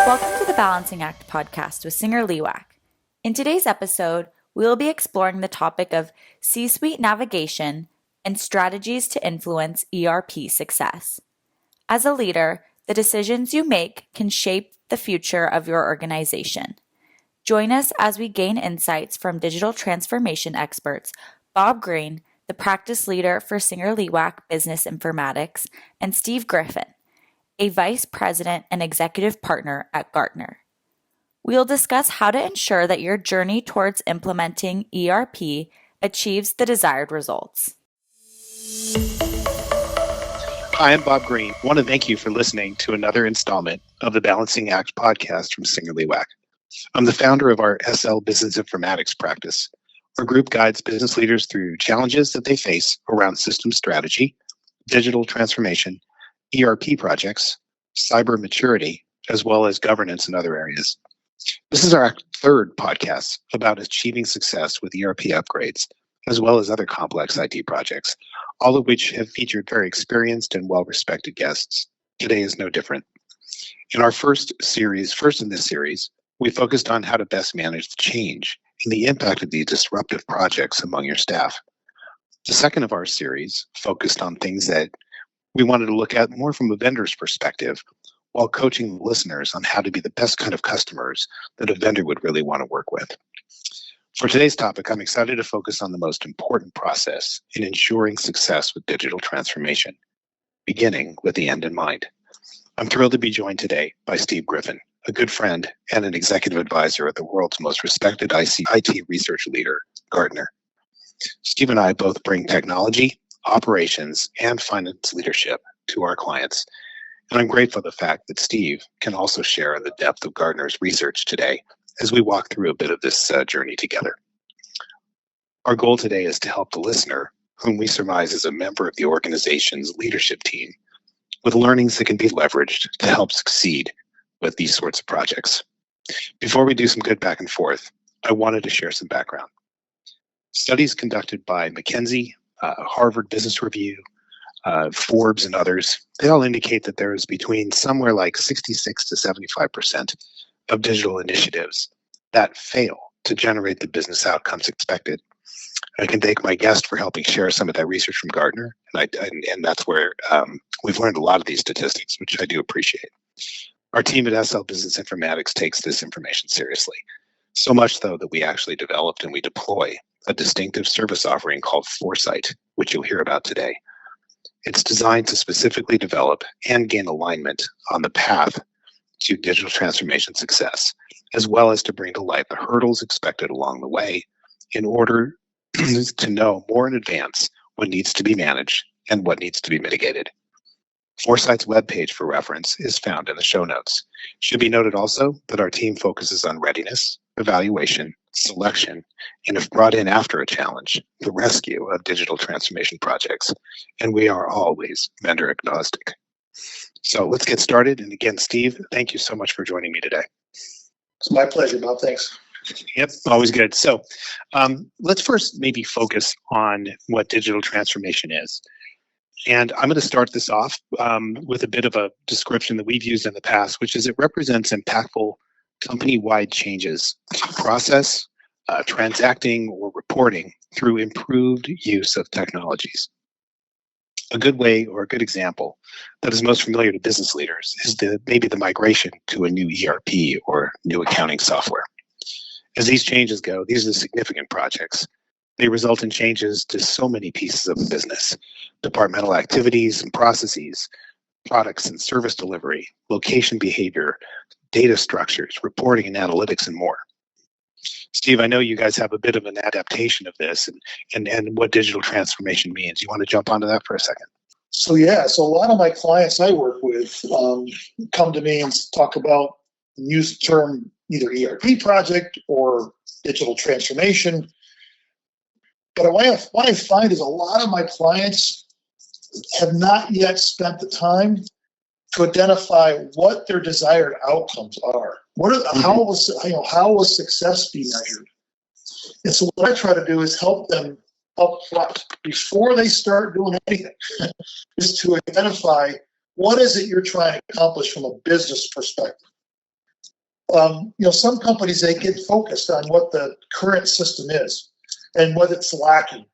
Welcome to the Balancing Act podcast with Singer Liwak. In today's episode, we will be exploring the topic of C-suite navigation and strategies to influence ERP success. As a leader, the decisions you make can shape the future of your organization. Join us as we gain insights from digital transformation experts Bob Green, the practice leader for Singer Liwak Business Informatics, and Steve Griffin, a vice president and executive partner at GARTNER. We'll discuss how to ensure that your journey towards implementing ERP achieves the desired results. Hi, I'm Bob Green. I want to thank you for listening to another installment of the Balancing Act podcast from Singer Liwak. I'm the founder of our SL Business Informatics practice. Our group guides business leaders through challenges that they face around system strategy, digital transformation, ERP projects, cyber maturity, as well as governance in other areas. This is our third podcast about achieving success with ERP upgrades, as well as other complex IT projects, all of which have featured very experienced and well-respected guests. Today is no different. In our first in this series, we focused on how to best manage the change and the impact of these disruptive projects among your staff. The second of our series focused on things that we wanted to look at more from a vendor's perspective, while coaching listeners on how to be the best kind of customers that a vendor would really want to work with. For today's topic, I'm excited to focus on the most important process in ensuring success with digital transformation, beginning with the end in mind. I'm thrilled to be joined today by Steve Griffin, a good friend and an executive advisor at the world's most respected IT research leader, GARTNER. Steve and I both bring technology, operations, and finance leadership to our clients. And I'm grateful for the fact that Steve can also share in the depth of GARTNER's research today as we walk through a bit of this journey together. Our goal today is to help the listener, whom we surmise is a member of the organization's leadership team, with learnings that can be leveraged to help succeed with these sorts of projects. Before we do some good back and forth, I wanted to share some background. Studies conducted by McKinsey, Harvard Business Review, Forbes, and others, they all indicate that there is between somewhere like 66 to 75% of digital initiatives that fail to generate the business outcomes expected. I can thank my guest for helping share some of that research from GARTNER, and that's where we've learned a lot of these statistics, which I do appreciate. Our team at SL Business Informatics takes this information seriously, so much though that we actually developed and we deploy a distinctive service offering called Foresight, which you'll hear about today. It's designed to specifically develop and gain alignment on the path to digital transformation success, as well as to bring to light the hurdles expected along the way in order to know more in advance what needs to be managed and what needs to be mitigated. Foresight's webpage for reference is found in the show notes. It should be noted also that our team focuses on readiness, evaluation, selection, and if brought in after a challenge, the rescue of digital transformation projects. And we are always vendor agnostic. So let's get started. And again, Steve, thank you so much for joining me today. It's my pleasure, Bob. Thanks. Yep, always good. So let's first maybe focus on what digital transformation is. And I'm going to start this off with a bit of a description that we've used in the past, which is it represents impactful company-wide changes to process, transacting, or reporting through improved use of technologies. A good way or a good example that is most familiar to business leaders is maybe the migration to a new ERP or new accounting software. As these changes go, these are significant projects. They result in changes to so many pieces of the business, departmental activities and processes, products and service delivery, location behavior, data structures, reporting and analytics, and more. Steve, I know you guys have a bit of an adaptation of this and what digital transformation means. You want to jump onto that for a second? So a lot of my clients I work with come to me and talk about, use the term either ERP project or digital transformation. But what I find is a lot of my clients have not yet spent the time to identify what their desired outcomes are. How will success be measured? And so what I try to do is help them up front before they start doing anything, is to identify what is it you're trying to accomplish from a business perspective. Some companies, they get focused on what the current system is and what it's lacking.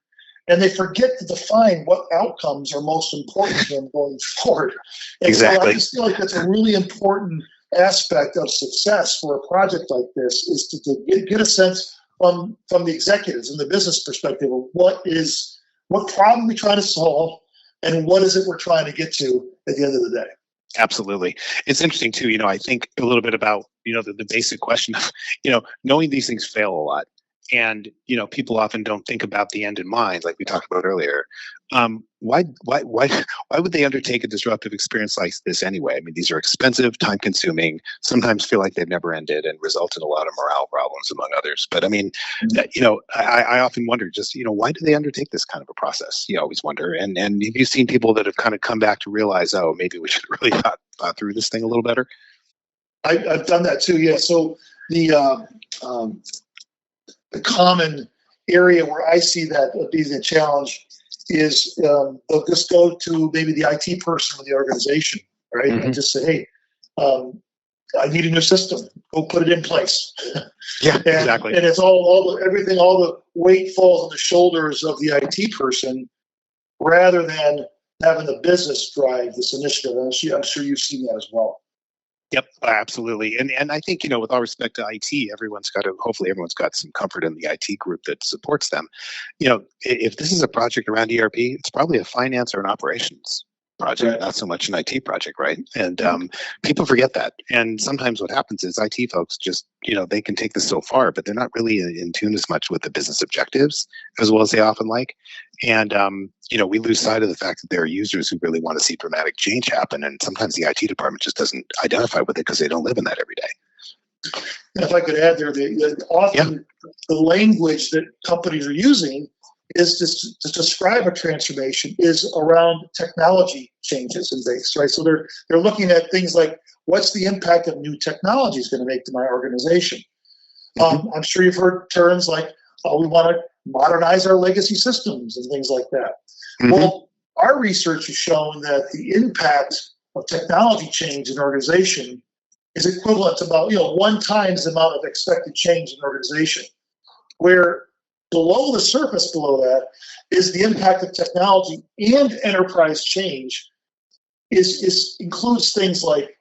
And they forget to define what outcomes are most important to them going forward. And Exactly. So I just feel like that's a really important aspect of success for a project like this, is to get a sense from the executives and the business perspective of what problem we're trying to solve and what is it we're trying to get to at the end of the day. Absolutely. It's interesting too, I think a little bit about, the basic question of, knowing these things fail a lot. And, people often don't think about the end in mind, like we talked about earlier. Why would they undertake a disruptive experience like this anyway? I mean, these are expensive, time consuming, sometimes feel like they've never ended and result in a lot of morale problems, among others. But I mean, I often wonder just, why do they undertake this kind of a process? You always wonder. And have you seen people that have kind of come back to realize, oh, maybe we should really thought through this thing a little better? I've done that too. Yeah. So the common area where I see that being a challenge is they'll just go to maybe the IT person of the organization, right? Mm-hmm. And just say, hey, I need a new system. Go put it in place. Yeah, exactly. And it's all the weight falls on the shoulders of the IT person rather than having the business drive this initiative. And I'm sure you've seen that as well. Yep, absolutely. And I think, with all respect to IT, hopefully everyone's got some comfort in the IT group that supports them. If this is a project around ERP, it's probably a finance or an operations project, right, not so much an IT project, right? And people forget that. And sometimes what happens is IT folks just, they can take this so far, but they're not really in tune as much with the business objectives as well as they often like. And, we lose sight of the fact that there are users who really want to see dramatic change happen. And sometimes the IT department just doesn't identify with it because they don't live in that every day. And if I could add there, often the language that companies are using is to describe a transformation is around technology changes and things, right? So they're looking at things like, what's the impact of new technology is going to make to my organization? Mm-hmm. I'm sure you've heard terms like, we want to modernize our legacy systems and things like that. Mm-hmm. Well, our research has shown that the impact of technology change in an organization is equivalent to about 1 times the amount of expected change in an organization, where below the surface below that is the impact of technology and enterprise change includes things like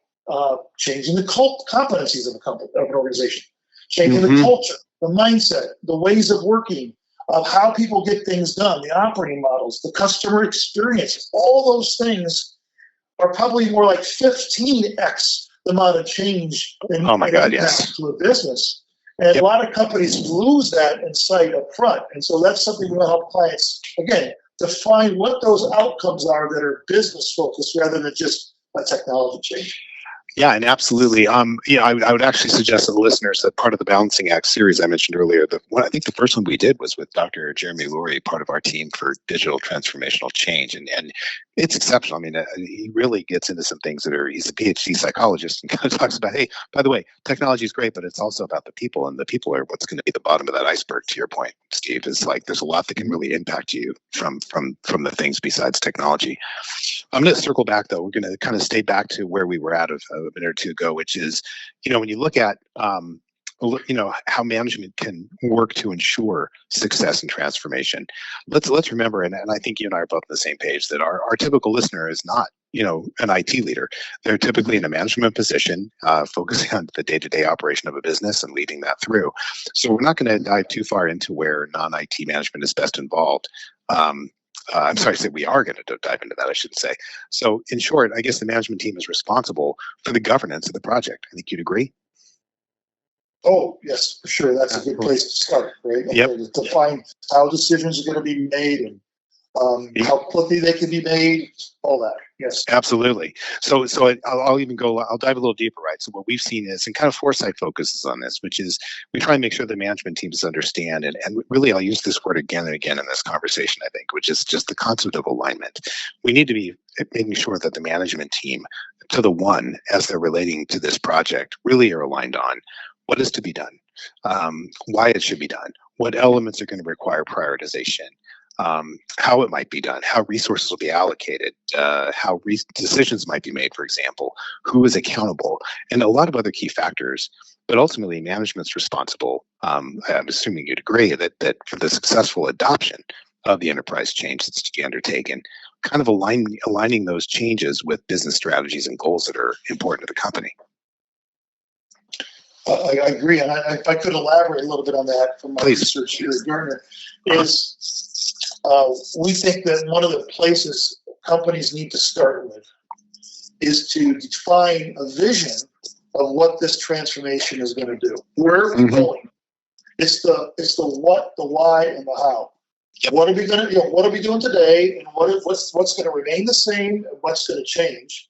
changing the competencies of an organization, changing mm-hmm. the culture, the mindset, the ways of working, of how people get things done, the operating models, the customer experience. All those things are probably more like 15x the amount of change in impact to a business. And a lot of companies lose that in sight up front. And so that's something we want to help clients, again, define what those outcomes are that are business focused rather than just a technology change. Yeah, and absolutely. I would actually suggest to the listeners that part of the Balancing Act series I mentioned earlier, I think the first one we did was with Dr. Jeremy Lurie, part of our team for digital transformational change. And it's exceptional. I mean, he really gets into some things he's a PhD psychologist and kind of talks about, hey, by the way, technology is great, but it's also about the people, and the people are what's going to be the bottom of that iceberg, to your point, Steve. Is like there's a lot that can really impact you from the things besides technology. I'm going to circle back, though. We're going to kind of stay back to where we were at a minute or two ago, which is, when you look at, how management can work to ensure success and transformation. Let's remember, and I think you and I are both on the same page, that our typical listener is not, an IT leader. They're typically in a management position, focusing on the day-to-day operation of a business and leading that through. So we're not going to dive too far into where non-IT management is best involved. I'm sorry to say we are going to dive into that, I should say. So in short, I guess the management team is responsible for the governance of the project. I think you'd agree? Oh, yes, for sure. That's a good place to start, right? Yep. To define how decisions are going to be made and how quickly they can be made, all that. Yes. Absolutely. So I'll dive a little deeper, right? So what we've seen is, and kind of Foresight focuses on this, which is we try and make sure the management teams understand, and really I'll use this word again and again in this conversation, I think, which is just the concept of alignment. We need to be making sure that the management team, to the one, as they're relating to this project, really are aligned on what is to be done, why it should be done, what elements are going to require prioritization, how it might be done, how resources will be allocated, how decisions might be made, for example, who is accountable, and a lot of other key factors. But ultimately, management's responsible. I'm assuming you'd agree that for the successful adoption of the enterprise change that's to be undertaken, kind of aligning those changes with business strategies and goals that are important to the company. I agree, and if I could elaborate a little bit on that from my Please. research here at GARTNER, is we think that one of the places companies need to start with is to define a vision of what this transformation is going to do. Where are we going? It's the what, the why, and the how. Yep. What are we going to, what are we doing today, and what's going to remain the same, and what's going to change?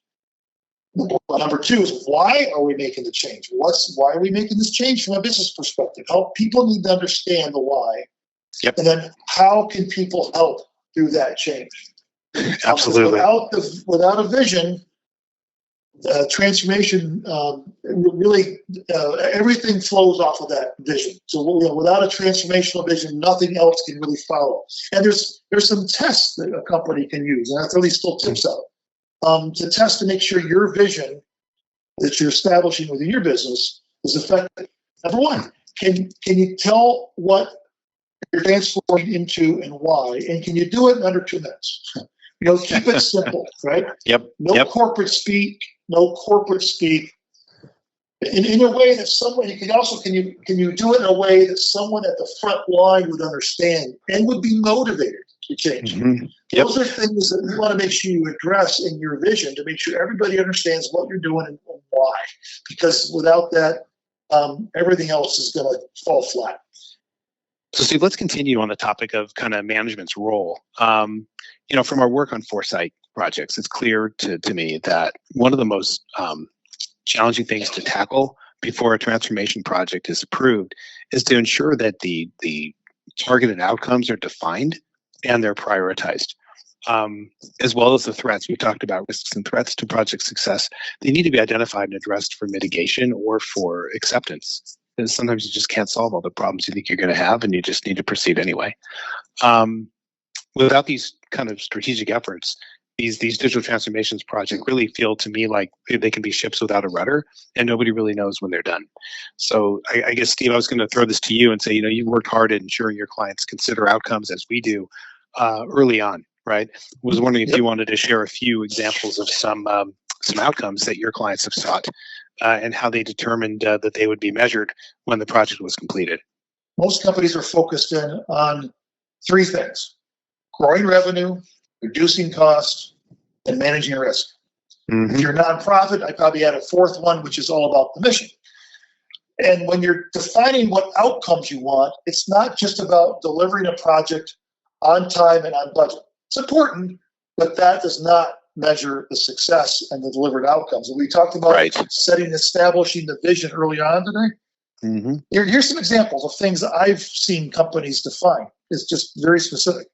Number two is, why are we making the change? Why are we making this change from a business perspective? People need to understand the why. Yep. And then how can people help do that change? Absolutely. Without a vision, transformation really everything flows off of that vision. So without a transformational vision, nothing else can really follow. And there's some tests that a company can use, and that's at least still tips out. To test to make sure your vision that you're establishing within your business is effective. Number one, can you tell what you're transforming into and why? And can you do it in under 2 minutes? Keep it simple, right? Yep. No corporate speak. In a way that someone can you do it in a way that someone at the front line would understand and would be motivated to change. Mm-hmm. Yep. Those are things that we want to make sure you address in your vision to make sure everybody understands what you're doing and why. Because without that, everything else is going to fall flat. So, Steve, let's continue on the topic of kind of management's role. From our work on foresight projects, it's clear to me that one of the most challenging things to tackle before a transformation project is approved is to ensure that the targeted outcomes are defined and they're prioritized, as well as the threats. We talked about risks and threats to project success. They need to be identified and addressed for mitigation or for acceptance. Because sometimes you just can't solve all the problems you think you're going to have, and you just need to proceed anyway. Without these kind of strategic efforts, these digital transformations projects really feel to me like they can be ships without a rudder, and nobody really knows when they're done. So I guess, Steve, I was going to throw this to you and say, you've worked hard at ensuring your clients consider outcomes as we do early on, right? Was wondering if you wanted to share a few examples of some outcomes that your clients have sought and how they determined that they would be measured when the project was completed. Most companies are focused in on 3 things: growing revenue, reducing costs, and managing risk. Mm-hmm. If you're a nonprofit, I probably add a 4th one, which is all about the mission. And when you're defining what outcomes you want, it's not just about delivering a project on time and on budget. It's important, but that does not measure the success and the delivered outcomes. And we talked about establishing the vision early on today. Mm-hmm. Here's some examples of things that I've seen companies define. It's just very specific.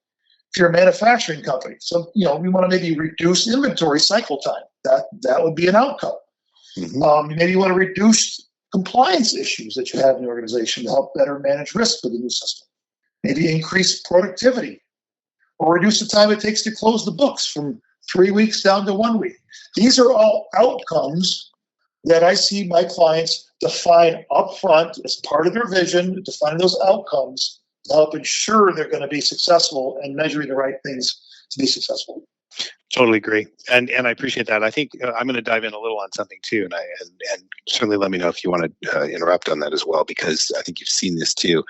If you're a manufacturing company, so we want to maybe reduce inventory cycle time. That would be an outcome. Mm-hmm. Maybe you want to reduce compliance issues that you have in the organization to help better manage risk with the new system. Maybe increase productivity, or reduce the time it takes to close the books from 3 weeks down to 1 week. These are all outcomes that I see my clients define upfront as part of their vision, defining those outcomes to help ensure they're going to be successful and measuring the right things to be successful. Totally agree, and I appreciate that. I think I'm going to dive in a little on something too, and certainly let me know if you want to interrupt on that as well, because I think you've seen this too.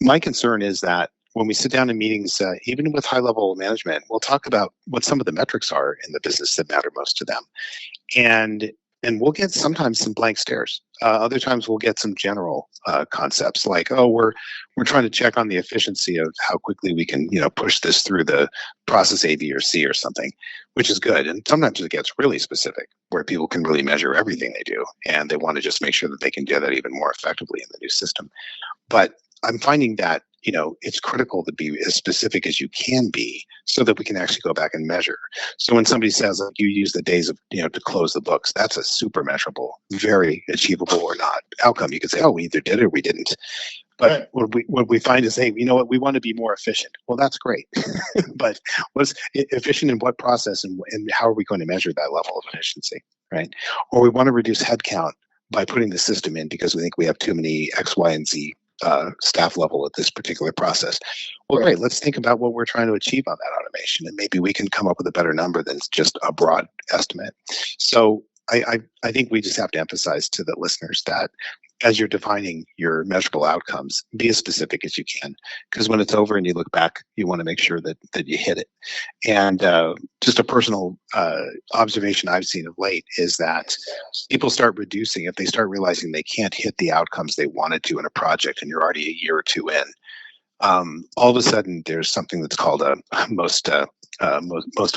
My concern is that when we sit down in meetings, even with high-level management, we'll talk about what some of the metrics are in the business that matter most to them, and we'll get sometimes some blank stares. Other times we'll get some general concepts like, oh, we're trying to check on the efficiency of how quickly we can push this through the process A, B, or C or something, which is good. And sometimes it gets really specific, where people can really measure everything they do, and they want to just make sure that they can do that even more effectively in the new system. But I'm finding that it's critical to be as specific as you can be so that we can actually go back and measure. So when somebody says, like, you use the days of, to close the books, that's a super measurable, very achievable or not outcome. You could say, oh, we either did it or we didn't. But what we find is, hey, you know what, we want to be more efficient. Well, that's great. But what's efficient in what process, and how are we going to measure that level of efficiency, right? Or we want to reduce headcount by putting the system in because we think we have too many X, Y, and Z staff level at this particular process. Well, great. Let's think about what we're trying to achieve on that automation, and maybe we can come up with a better number than just a broad estimate. So I think we just have to emphasize to the listeners that as you're defining your measurable outcomes, be as specific as you can, because when it's over and you look back, you want to make sure that you hit it. And just a personal observation I've seen of late is that people start reducing if they start realizing they can't hit the outcomes they wanted to in a project, and you're already a year or two in. All of a sudden, there's something that's called a most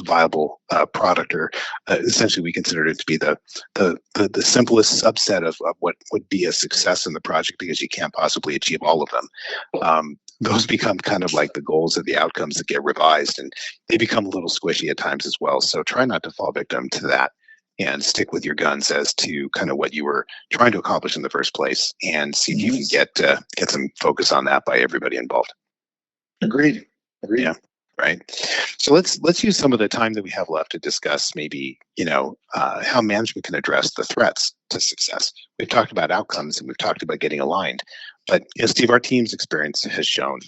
viable product, or essentially we consider it to be the simplest subset of what would be a success in the project, because you can't possibly achieve all of them. Those become kind of like the goals of the outcomes that get revised, and they become a little squishy at times as well. So try not to fall victim to that, and stick with your guns as to kind of what you were trying to accomplish in the first place, and see if you can get some focus on that by everybody involved. Agreed. Yeah. Right. So let's use some of the time that we have left to discuss maybe, how management can address the threats to success. We've talked about outcomes and we've talked about getting aligned, but Steve, our team's experience has shown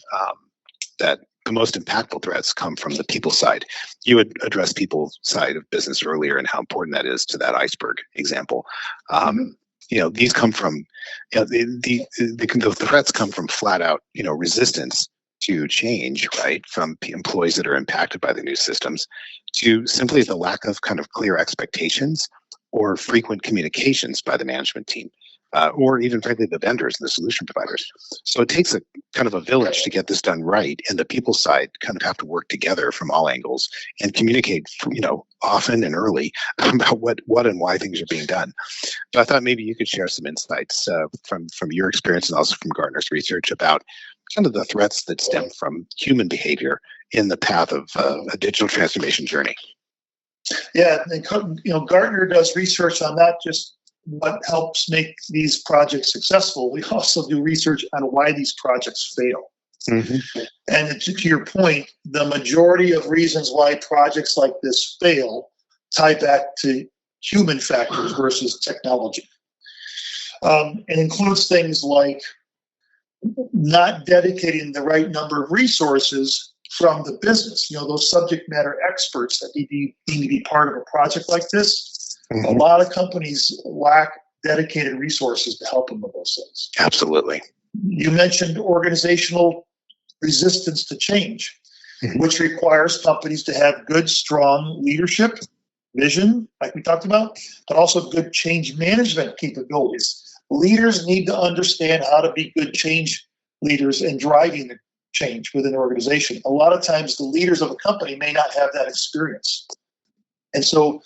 that the most impactful threats come from the people side. You had addressed people side of business earlier and how important that is to that iceberg example. These come from, the threats come from flat out, resistance to change, right, from employees that are impacted by the new systems, to simply the lack of kind of clear expectations or frequent communications by the management team, or even frankly the vendors and the solution providers. So it takes a kind of a village to get this done right, and the people side kind of have to work together from all angles and communicate, often and early about what and why things are being done. So I thought maybe you could share some insights from your experience and also from Gartner's research about kind of the threats that stem from human behavior in the path of a digital transformation journey. Yeah, and Gartner does research on not just what helps make these projects successful. We also do research on why these projects fail. Mm-hmm. And to your point, the majority of reasons why projects like this fail tie back to human factors versus technology. It includes things like not dedicating the right number of resources from the business. Those subject matter experts that need to be part of a project like this. Mm-hmm. A lot of companies lack dedicated resources to help them with those things. Absolutely. You mentioned organizational resistance to change, mm-hmm. which requires companies to have good, strong leadership, vision, like we talked about, but also good change management capabilities. Leaders need to understand how to be good change leaders and driving the change within an organization. A lot of times the leaders of a company may not have that experience. And so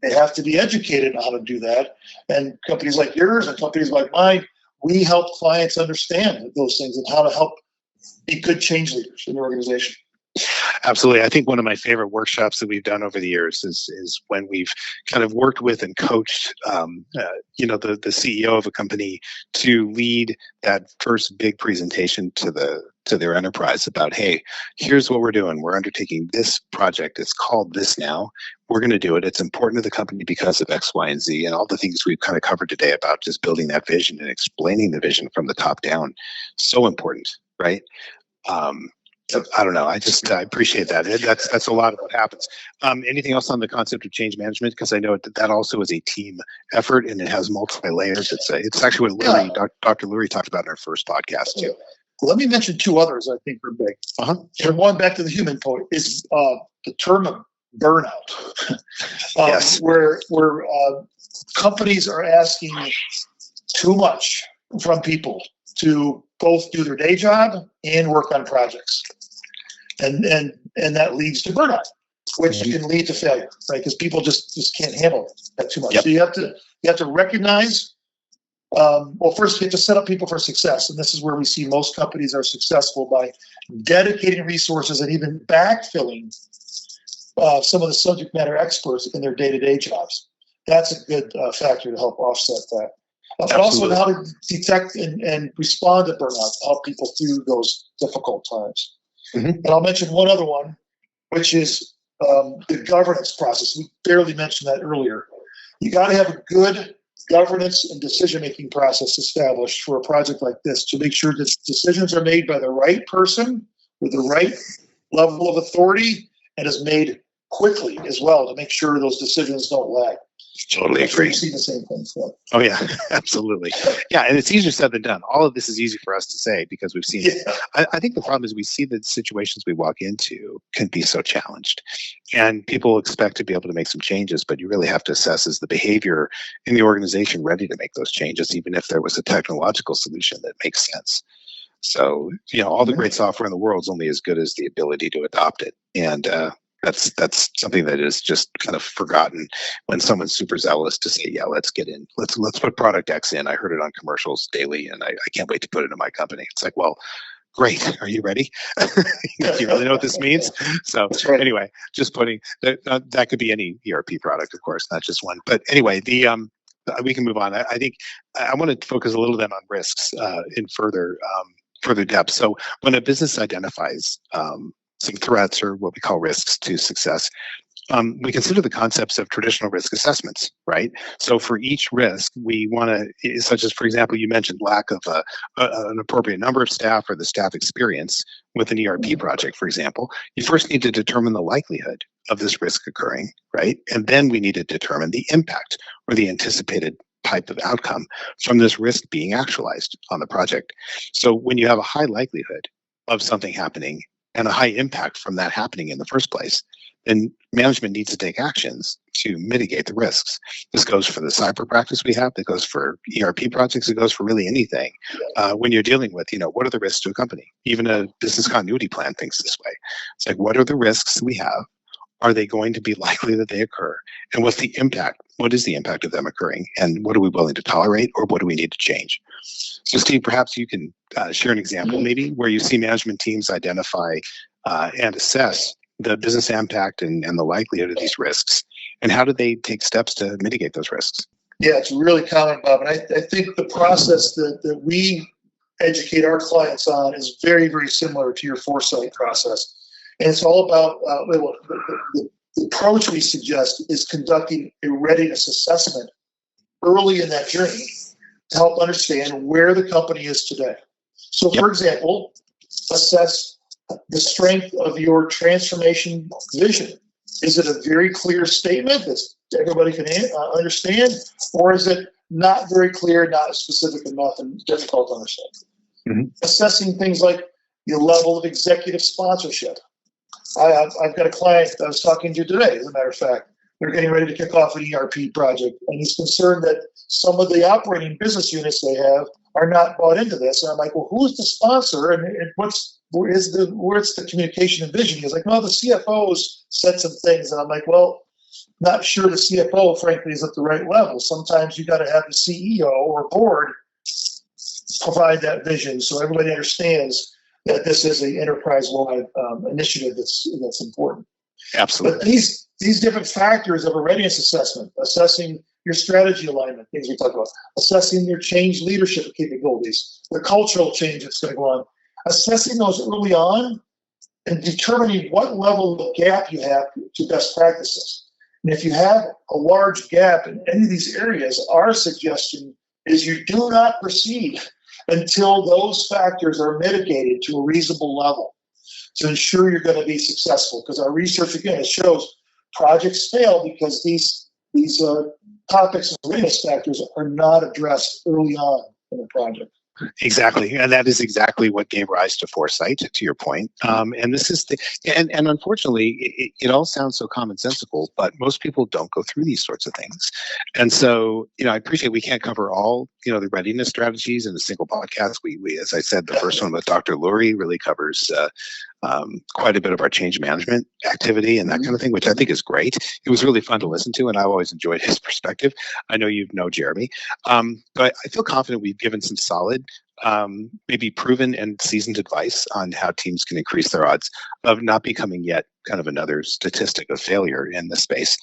they have to be educated on how to do that. And companies like yours and companies like mine, we help clients understand those things and how to help be good change leaders in the organization. Absolutely. I think one of my favorite workshops that we've done over the years is when we've kind of worked with and coached, the CEO of a company to lead that first big presentation to their enterprise about, hey, here's what we're doing. We're undertaking this project. It's called this now. We're going to do it. It's important to the company because of X, Y, and Z, and all the things we've kind of covered today about just building that vision and explaining the vision from the top down. So important, right? I don't know. I appreciate that. That's a lot of what happens. Anything else on the concept of change management? Because I know that also is a team effort and it has multiple layers. It's actually what Dr. Lurie talked about in our first podcast too. Let me mention two others I think are big. And one, back to the human point, is the term of burnout. Yes. Where companies are asking too much from people to both do their day job and work on projects. And that leads to burnout, which can lead to failure, right? Because people just can't handle that too much. Yep. So you have to recognize. First you have to set up people for success, and this is where we see most companies are successful by dedicating resources and even backfilling some of the subject matter experts in their day-to-day jobs. That's a good factor to help offset that. but also how to detect and respond to burnout to help people through those difficult times. And I'll mention one other one, which is the governance process. We barely mentioned that earlier. You got to have a good governance and decision-making process established for a project like this to make sure that decisions are made by the right person with the right level of authority and is made quickly as well to make sure those decisions don't lag. Totally agree. You see the same thing. So. Oh yeah, absolutely. Yeah, and it's easier said than done. All of this is easy for us to say because we've seen it. I think the problem is we see that situations we walk into can be so challenged, and people expect to be able to make some changes, but you really have to assess, is the behavior in the organization ready to make those changes, even if there was a technological solution that makes sense. So, all the great software in the world is only as good as the ability to adopt it, and that's something that is just kind of forgotten when someone's super zealous to say, yeah, let's get in, let's put product X in. I heard it on commercials daily, and I can't wait to put it in my company. It's like, well, great. Are you ready? Do you really know what this means? So anyway, just putting that could be any ERP product, of course, not just one. But anyway, we can move on. I think I want to focus a little then on risks in further depth. So when a business identifies some threats or what we call risks to success, we consider the concepts of traditional risk assessments, right? So for each risk, we want to, such as, for example, you mentioned lack of an appropriate number of staff or the staff experience with an ERP project, for example, you first need to determine the likelihood of this risk occurring, right? And then we need to determine the impact or the anticipated type of outcome from this risk being actualized on the project. So when you have a high likelihood of something happening and a high impact from that happening in the first place, then management needs to take actions to mitigate the risks. This goes for the cyber practice we have, it goes for ERP projects, it goes for really anything. When you're dealing with, what are the risks to a company? Even a business continuity plan thinks this way. It's like, what are the risks we have? Are they going to be likely that they occur? And what's the impact? What is the impact of them occurring? And what are we willing to tolerate, or what do we need to change? So Steve, perhaps you can share an example maybe where you see management teams identify and assess the business impact and the likelihood of these risks, and how do they take steps to mitigate those risks? Yeah, it's really common, Bob. And I think the process that we educate our clients on is very, very similar to your foresight process. And it's all about the approach we suggest is conducting a readiness assessment early in that journey to help understand where the company is today. So, for example, assess the strength of your transformation vision. Is it a very clear statement that everybody can understand, or is it not very clear, not specific enough, and difficult to understand? Assessing things like the level of executive sponsorship. I've got a client I was talking to today, as a matter of fact. They're getting ready to kick off an ERP project, and he's concerned that some of the operating business units they have are not bought into this. And I'm like, well, who's the sponsor, and where's the communication and vision? He's like, well, the CFOs said some things, and I'm like, well, not sure the CFO, frankly, is at the right level. Sometimes you got to have the CEO or board provide that vision so everybody understands that this is an enterprise-wide initiative that's important. Absolutely. But these different factors of a readiness assessment, assessing your strategy alignment, things we talked about, assessing your change leadership capabilities, the cultural change that's going to go on, assessing those early on and determining what level of gap you have to best practices. And if you have a large gap in any of these areas, our suggestion is you do not proceed until those factors are mitigated to a reasonable level to ensure you're going to be successful. Because our research, again, it shows projects fail because these topics and readiness factors are not addressed early on in the project. Exactly, and that is exactly what gave rise to foresight. To your point, and this is and unfortunately, it all sounds so commonsensical, but most people don't go through these sorts of things. And so, I appreciate we can't cover all the readiness strategies in a single podcast. We as I said, the first one with Dr. Lurie really covers quite a bit of our change management activity and that kind of thing, which I think is great. It was really fun to listen to, and I always enjoyed his perspective. I know you know Jeremy, but I feel confident we've given some solid, maybe proven and seasoned advice on how teams can increase their odds of not becoming yet kind of another statistic of failure in this space.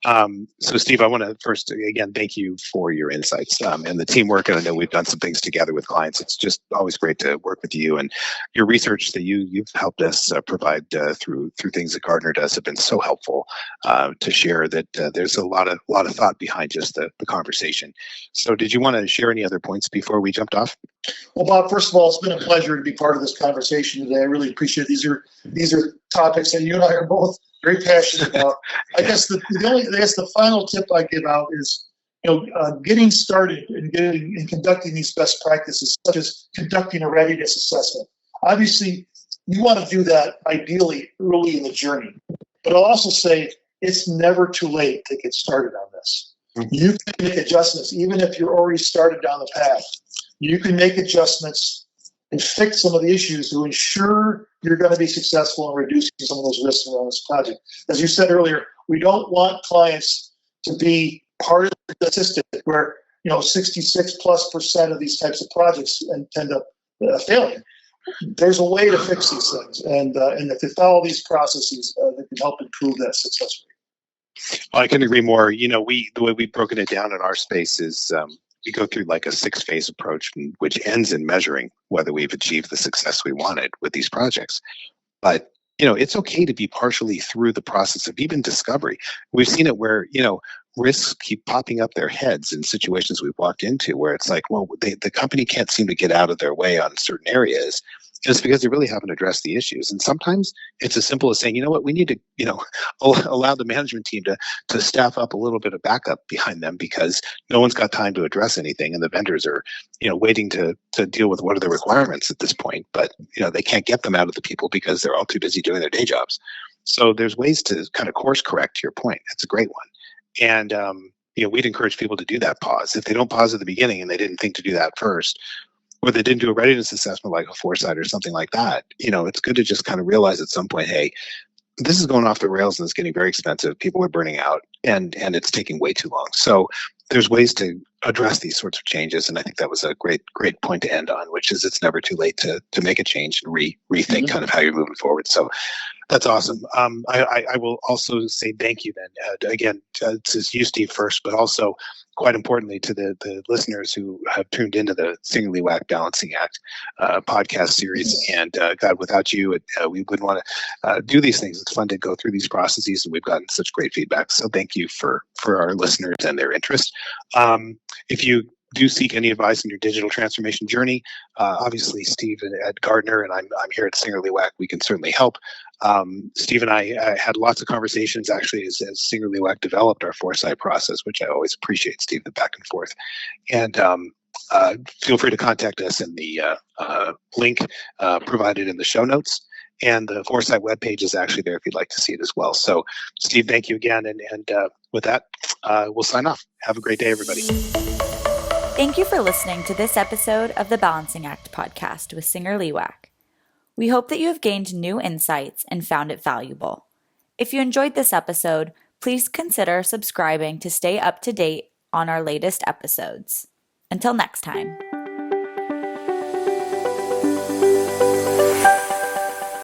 So, Steve, I want to first, again, thank you for your insights and the teamwork. And I know we've done some things together with clients. It's just always great to work with you, and your research that you've helped us provide through things that Gartner does have been so helpful to share. That there's a lot of thought behind just the conversation. So, did you want to share any other points before we jumped off? Well, Bob, first of all, it's been a pleasure to be part of this conversation today. I really appreciate it. These are topics that you and I are both very passionate about. I guess the final tip I give out is, getting started and conducting these best practices, such as conducting a readiness assessment. Obviously, you want to do that ideally early in the journey, but I'll also say it's never too late to get started on this. You can make adjustments, even if you're already started down the path. You can make adjustments and fix some of the issues to ensure you're going to be successful in reducing some of those risks around this project. As you said earlier, we don't want clients to be part of the statistic where 66+% of these types of projects tend up failing. There's a way to fix these things, and if they follow these processes, they can help improve that success rate. I can agree more. The way we've broken it down in our space is we go through like a 6-phase approach, which ends in measuring whether we've achieved the success we wanted with these projects. But it's okay to be partially through the process of even discovery. We've seen it where risks keep popping up their heads in situations we've walked into where it's like, well, the company can't seem to get out of their way on certain areas. It's because they really haven't addressed the issues. And sometimes it's as simple as saying, we need to, allow the management team to staff up a little bit of backup behind them, because no one's got time to address anything. And the vendors are, waiting to deal with what are the requirements at this point. But, they can't get them out of the people because they're all too busy doing their day jobs. So there's ways to kind of course correct, to your point. That's a great one. And, we'd encourage people to do that pause. If they don't pause at the beginning and they didn't think to do that first, or they didn't do a readiness assessment like a foresight or something like that, it's good to just kind of realize at some point, hey, this is going off the rails and it's getting very expensive. People are burning out and it's taking way too long. So there's ways to address these sorts of changes. And I think that was a great point to end on, which is it's never too late to make a change and rethink kind of how you're moving forward. So that's awesome. I will also say thank you then, again, to you, Steve, first, but also quite importantly to the listeners who have tuned into the Singularly Whack Balancing Act podcast series. And God, without you, we wouldn't want to do these things. It's fun to go through these processes, and we've gotten such great feedback. So thank you for our listeners and their interest. If you do seek any advice in your digital transformation journey, obviously Steve at GARTNER and I'm here at Singularly Whack, we can certainly help. Steve and I had lots of conversations actually as Singularly Whack developed our foresight process, which I always appreciate, Steve, the back and forth. And feel free to contact us in the link provided in the show notes. And the Foresight webpage is actually there if you'd like to see it as well. So, Steve, thank you again. And with that, we'll sign off. Have a great day, everybody. Thank you for listening to this episode of the Balancing Act podcast with Singularly Whack. We hope that you have gained new insights and found it valuable. If you enjoyed this episode, please consider subscribing to stay up to date on our latest episodes. Until next time.